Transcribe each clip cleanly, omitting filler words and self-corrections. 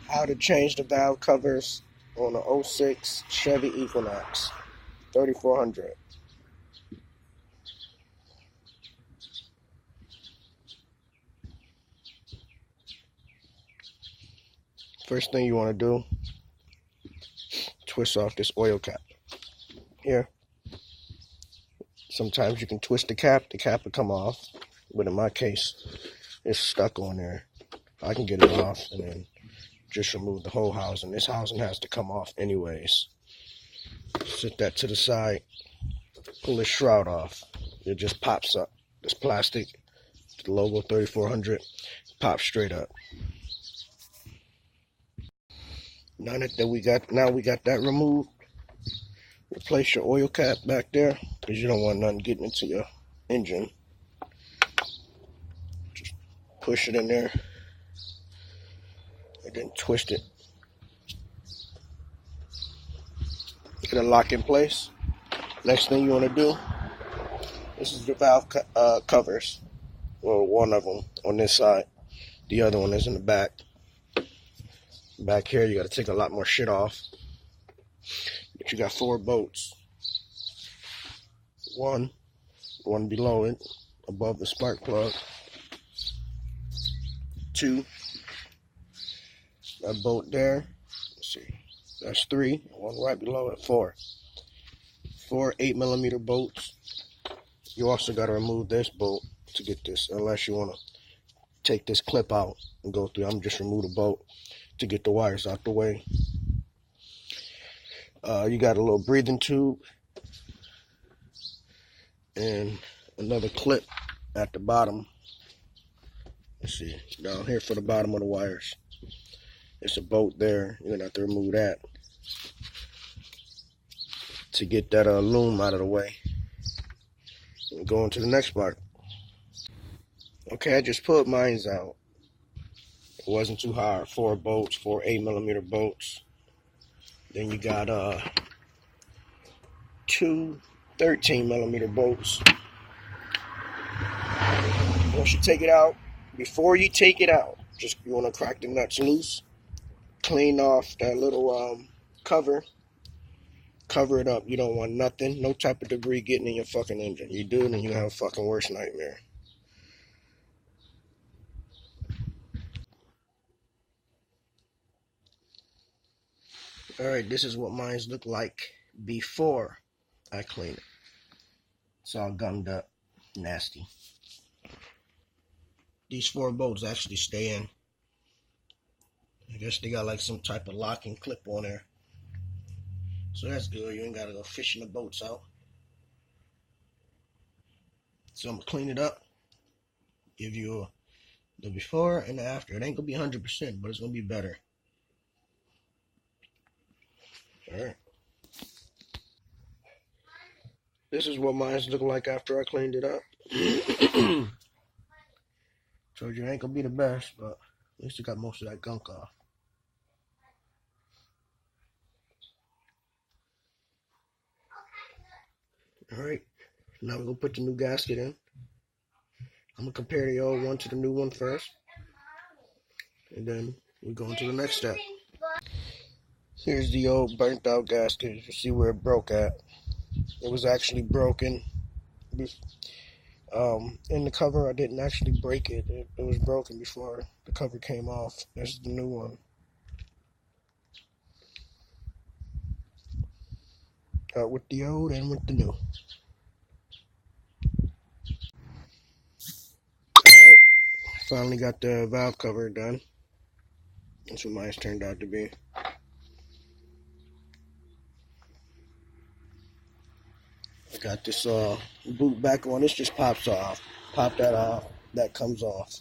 How to change the valve covers on a '06 Chevy Equinox 3400. First thing you want to do, twist off this oil cap here. Sometimes you can twist the cap will come off, but in my case it's stuck on there. I can get it off and then just remove the whole housing. This housing has to come off anyways. Set that to the side, pull this shroud off. It just pops up. This plastic, the logo 3400, pops straight up. Now we got that removed, replace your oil cap back there because you don't want nothing getting into your engine. Just push it in there and then twist it. Get it lock in place. Next thing you want to do, this is the valve covers. Well, one of them on this side, the other one is in the back. Back here, you got to take a lot more shit off. But you got 4 bolts. One below it, above the spark plug. 2, that bolt there. Let's see, that's 3. One right below it, 4. 4 8mm bolts. You also got to remove this bolt to get this, unless you want to take this clip out and go through. I'm just remove the bolt to get the wires out the way. You got a little breathing tube and another clip at the bottom. Let's see, down here for the bottom of the wires. It's a bolt there. You're gonna have to remove that to get that loom out of the way. And go on to the next part. Okay, I just pulled mine out. It wasn't too hard. 4 bolts, 4 8mm bolts. Then you got 2 13mm bolts. Once you take it out, before you take it out, just you want to crack the nuts loose. Clean off that little cover. Cover it up. You don't want nothing, no type of debris getting in your fucking engine. You do, then you have a fucking worst nightmare. Alright, this is what mine look like before I clean it. It's all gummed up, nasty. These 4 bolts actually stay in. I guess they got like some type of locking clip on there. So that's good. You ain't gotta go fishing the bolts out. So I'm gonna clean it up. Give you the before and the after. It ain't gonna be 100%, but it's gonna be better. Alright. This is what mine look like after I cleaned it up. Told you it ain't gonna be the best, but at least it got most of that gunk off. Alright, now we're gonna put the new gasket in. I'm gonna compare the old one to the new one first. And then we go into the next step. Here's the old burnt out gasket. You see where it broke at. It was actually broken. In the cover, I didn't actually break it. It was broken before the cover came off. This is the new one. With the old and with the new. Alright, finally got the valve cover done. That's what mine's turned out to be. I got this boot back on. This just pops off. Pop that off. That comes off.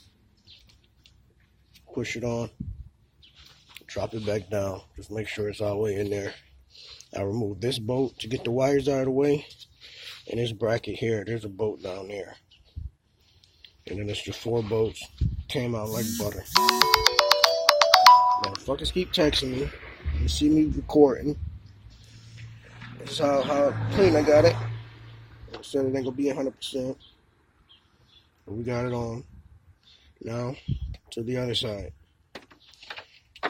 Push it on. Drop it back down. Just make sure it's all the way in there. I remove this bolt to get the wires out of the way. And this bracket here, there's a bolt down there. And then it's just 4 bolts. Came out like butter. Motherfuckers keep texting me. You see me recording. This is how clean I got it. I said it ain't gonna be 100%. But we got it on. Now to the other side.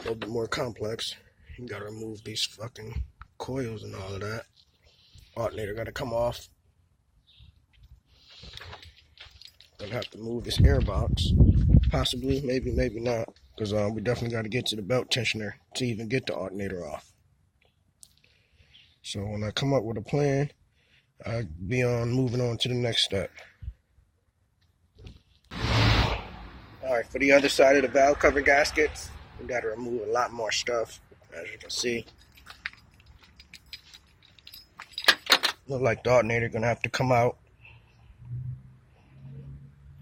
little bit more complex. You gotta remove these fucking coils and all of that. Alternator gotta come off. Gonna have to move this air box. Possibly, maybe not. Because we definitely gotta get to the belt tensioner to even get the alternator off. So when I come up with a plan, I'll be moving on to the next step. Alright, for the other side of the valve cover gaskets, we gotta remove a lot more stuff, as you can see. Look like the alternator gonna have to come out.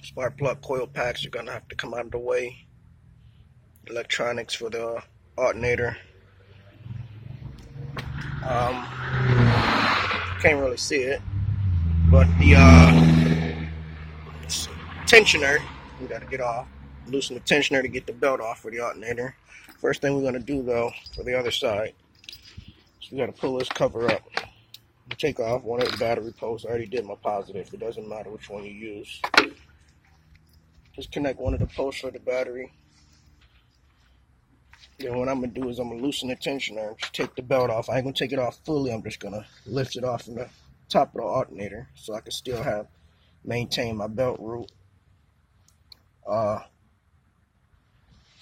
Spark plug coil packs are gonna have to come out of the way. Electronics for the alternator. Can't really see it, but the tensioner we gotta get off. Loosen the tensioner to get the belt off for the alternator. First thing we're gonna do though for the other side is we gotta pull this cover up. Take off one of the battery posts. I already did my positive. It doesn't matter which one you use. Just connect one of the posts for the battery. Then what I'm gonna do is I'm gonna loosen the tensioner and just take the belt off. I ain't gonna take it off fully. I'm just gonna lift it off from the top of the alternator so I can still maintain my belt root.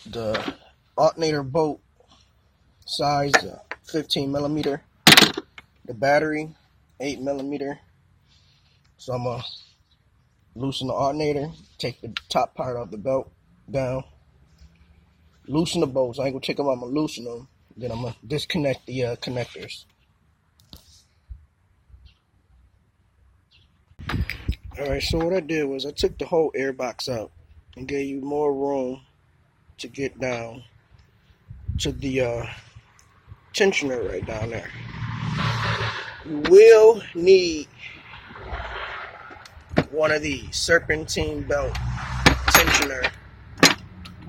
The alternator bolt size 15 millimeter. The battery 8 millimeter. So I'm gonna loosen the alternator, take the top part of the belt down, loosen the bolts. I ain't gonna take them out, I'm gonna loosen them. Then I'm gonna disconnect the connectors. Alright, so what I did was I took the whole air box out and gave you more room to get down to the tensioner right down there. You will need one of these serpentine belt tensioner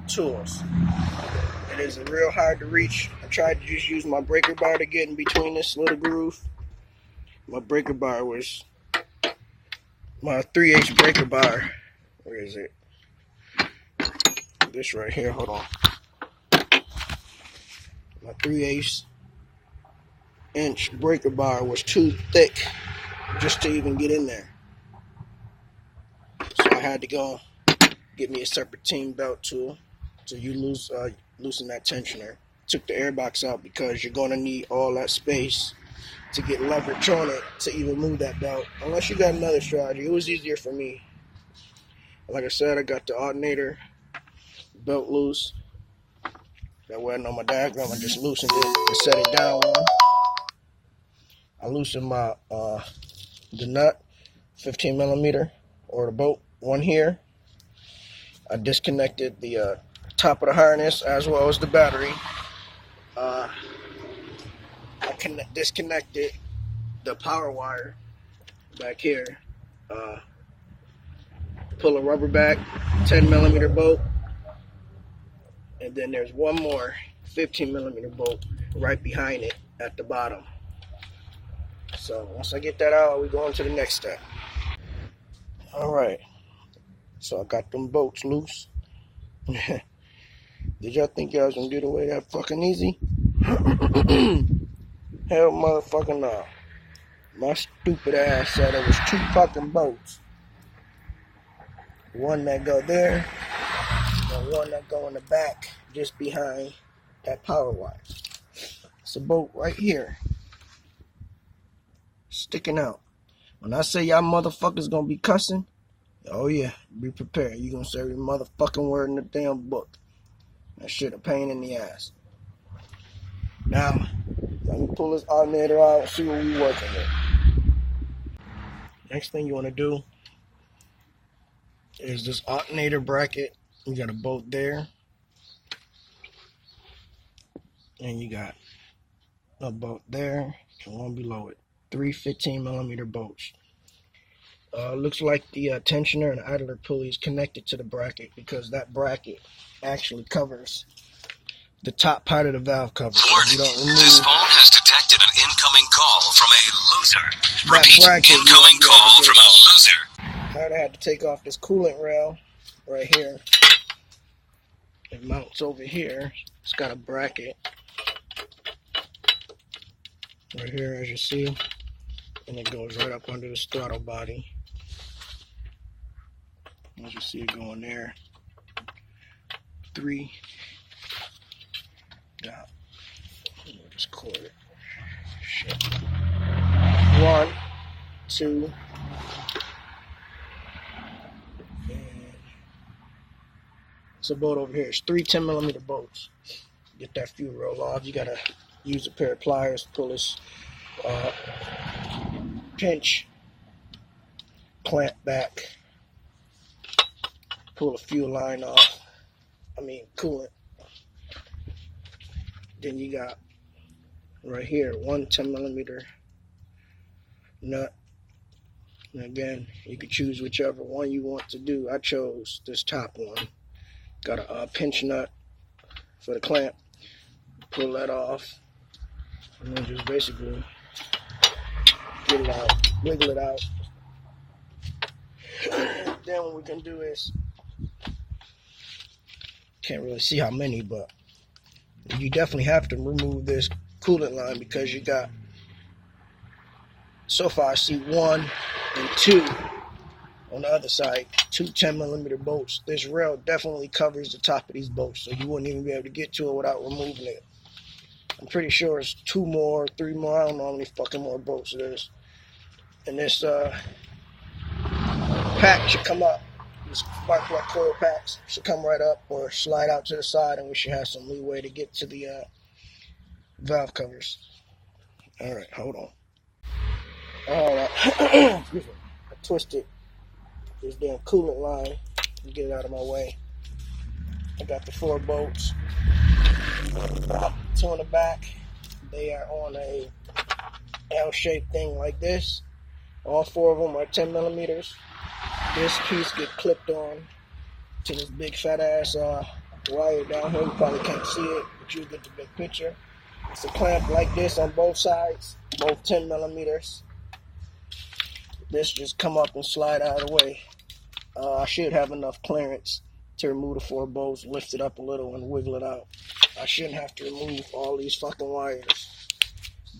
tools. It is real hard to reach. I tried to just use my breaker bar to get in between this little groove. My breaker bar was my 3/8 breaker bar. Where is it? This right here, hold on. My 3/8 inch breaker bar was too thick just to even get in there. So I had to go get me a serpentine belt tool to loosen that tensioner. Took the air box out because you're gonna need all that space to get leverage on it to even move that belt. Unless you got another strategy. It was easier for me. Like I said, I got the alternator belt loose. That way I know my diagram. I just loosened it and set it down one. I loosened my the nut, 15 millimeter, or the bolt one here. I disconnected the top of the harness as well as the battery. I disconnected the power wire back here. Pull a rubber back, 10 millimeter bolt. And then there's one more 15 millimeter bolt right behind it at the bottom. So once I get that out, we go on to the next step. Alright, so I got them bolts loose. Did y'all think y'all was gonna get away that fucking easy? Hell motherfucking no. My stupid ass said it was 2 fucking bolts. One that go there, and one that go in the back just behind that power wire. It's a bolt right here, sticking out. When I say y'all motherfuckers gonna be cussing, oh yeah, be prepared. You gonna say every motherfucking word in the damn book. That shit a pain in the ass. Now, let me pull this alternator out and see what we working with. Next thing you wanna do is this alternator bracket. You got a bolt there. And you got a bolt there and one below it. 3 15 millimeter bolts. Looks like the tensioner and idler pulley is connected to the bracket because that bracket actually covers the top part of the valve cover. Warning, this phone has detected an incoming call from a loser. Repeat, incoming call from a loser. I had to take off this coolant rail right here. It mounts over here It's got a bracket right here, as you see, and it goes right up under this throttle body. As you see it going there. 3. Now, just cord it. Shit. 1, 2, and it's a bolt over here. It's 3 10mm bolts. Get that fuel roll off. You gotta use a pair of pliers to pull this pinch clamp back. Pull the fuel line off. Coolant. Then you got right here 1 10mm nut. And again, you can choose whichever one you want to do. I chose this top one. Got a pinch nut for the clamp. Pull that off, and then just basically get it out, wiggle it out. Then what we can do is, can't really see how many, but you definitely have to remove this coolant line because you got, so far I see 1 and 2 on the other side, 2 10mm bolts. This rail definitely covers the top of these bolts, so you wouldn't even be able to get to it without removing it. I'm pretty sure it's 2 more, 3 more, I don't know how many fucking more bolts it is. And this pack should come up. This spark plug coil packs should come right up or slide out to the side, and we should have some leeway to get to the valve covers. Alright, hold on. Alright, excuse me. I twisted this damn coolant line and get it out of my way. I got the 4 bolts. 2 in the back. They are on a L-shaped thing like this. All 4 of them are 10mm. This piece get clipped on to this big fat ass wire down here. You probably can't see it, but you get the big picture. It's a clamp like this on both sides, both 10mm. This just come up and slide out of the way. I should have enough clearance to remove the 4 bolts, lift it up a little, and wiggle it out. I shouldn't have to remove all these fucking wires,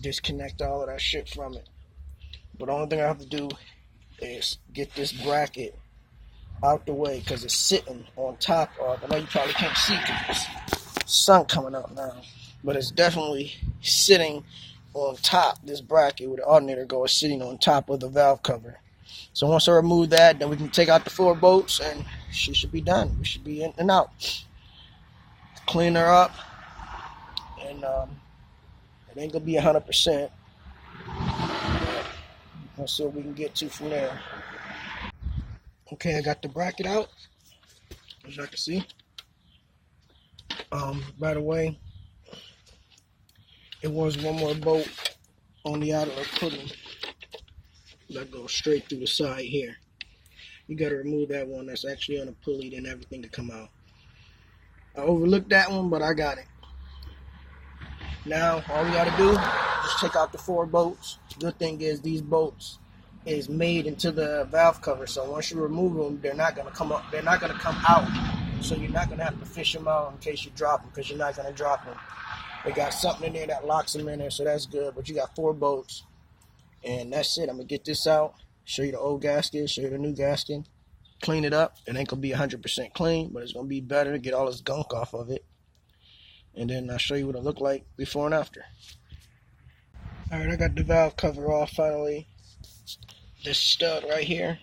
disconnect all of that shit from it. But the only thing I have to do is get this bracket out the way because it's sitting on top of, I know you probably can't see because there's sun coming up now, but it's definitely sitting on top. This bracket where the alternator goes is sitting on top of the valve cover. So once I remove that, then we can take out the 4 bolts and she should be done. We should be in and out. Clean her up, and it ain't gonna be 100%. Let's see what we can get to from there. Okay, I got the bracket out, as y'all can see. By the way, it was 1 more bolt on the outer pulley that goes straight through the side here. You gotta remove that one that's actually on the pulley, then everything to come out. I overlooked that one, but I got it. Now, all we gotta do is take out the 4 bolts. Good thing is these bolts is made into the valve cover, so once you remove them, they're not gonna come up. They're not gonna come out. So you're not gonna have to fish them out in case you drop them, because you're not gonna drop them. They got something in there that locks them in there, so that's good. But you got 4 bolts, and that's it. I'm gonna get this out, show you the old gasket, show you the new gasket, clean it up. It ain't gonna be 100% clean, but it's gonna be better to get all this gunk off of it. And then I'll show you what it looked like before and after. Alright, I got the valve cover off finally. This stud right here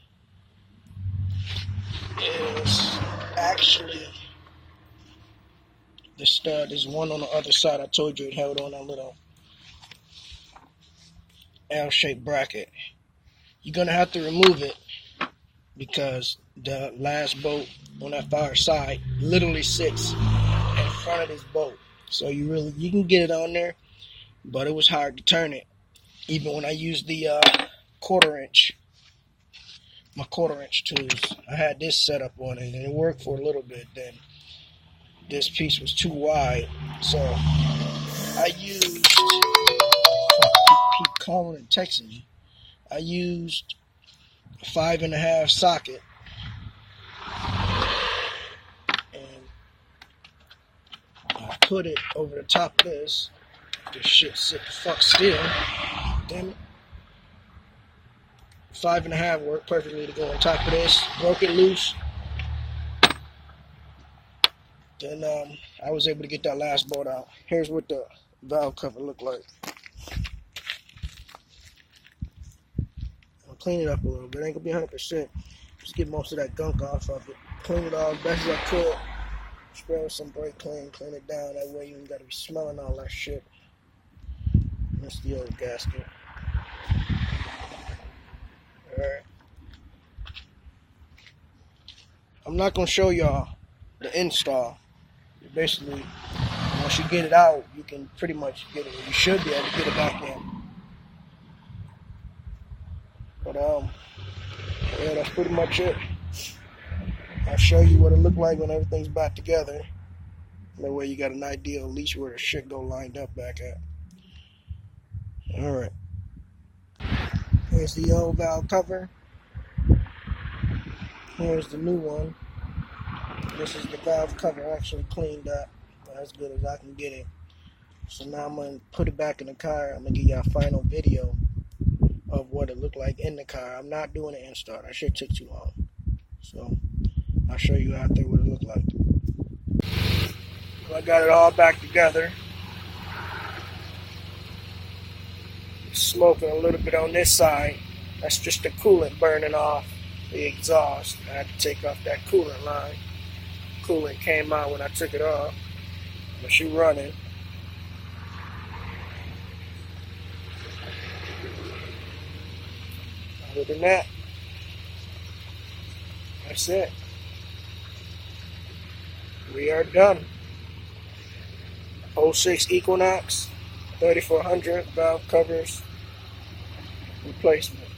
is actually, the stud is one on the other side. I told you it held on a little L-shaped bracket. You're gonna have to remove it because the last bolt on that far side literally sits in front of this bolt. So you can get it on there, but it was hard to turn it. Even when I used the my quarter inch tools, I had this set up on it and it worked for a little bit. Then this piece was too wide, so I used, keep calling and texting me, I used a 5.5 socket, and put it over the top of this. This shit sit the fuck still. Damn it. 5.5 worked perfectly to go on top of this. Broke it loose. Then I was able to get that last bolt out. Here's what the valve cover looked like. I'll clean it up a little bit. It ain't gonna be 100%. Just get most of that gunk off of it. Clean it all as best as I could. Spray with some brake clean it down. That way you ain't gotta be smelling all that shit. That's the old gasket. Alright. I'm not gonna show y'all the install. Basically, once you get it out, you can pretty much get it. You should be able to get it back in. But yeah, that's pretty much it. I'll show you what it looked like when everything's back together. That way you got an idea at least where the shit go lined up back at. Alright. Here's the old valve cover. Here's the new one. This is the valve cover actually cleaned up. As good as I can get it. So now I'm going to put it back in the car. I'm going to give y'all a final video of what it looked like in the car. I'm not doing an install. That shit took too long. So I'll show you out there what it looked like. So I got it all back together. Smoking a little bit on this side. That's just the coolant burning off the exhaust. I had to take off that coolant line. Coolant came out when I took it off. But she running. Other than that, that's it. We are done. 06 Equinox 3400 valve covers replacement.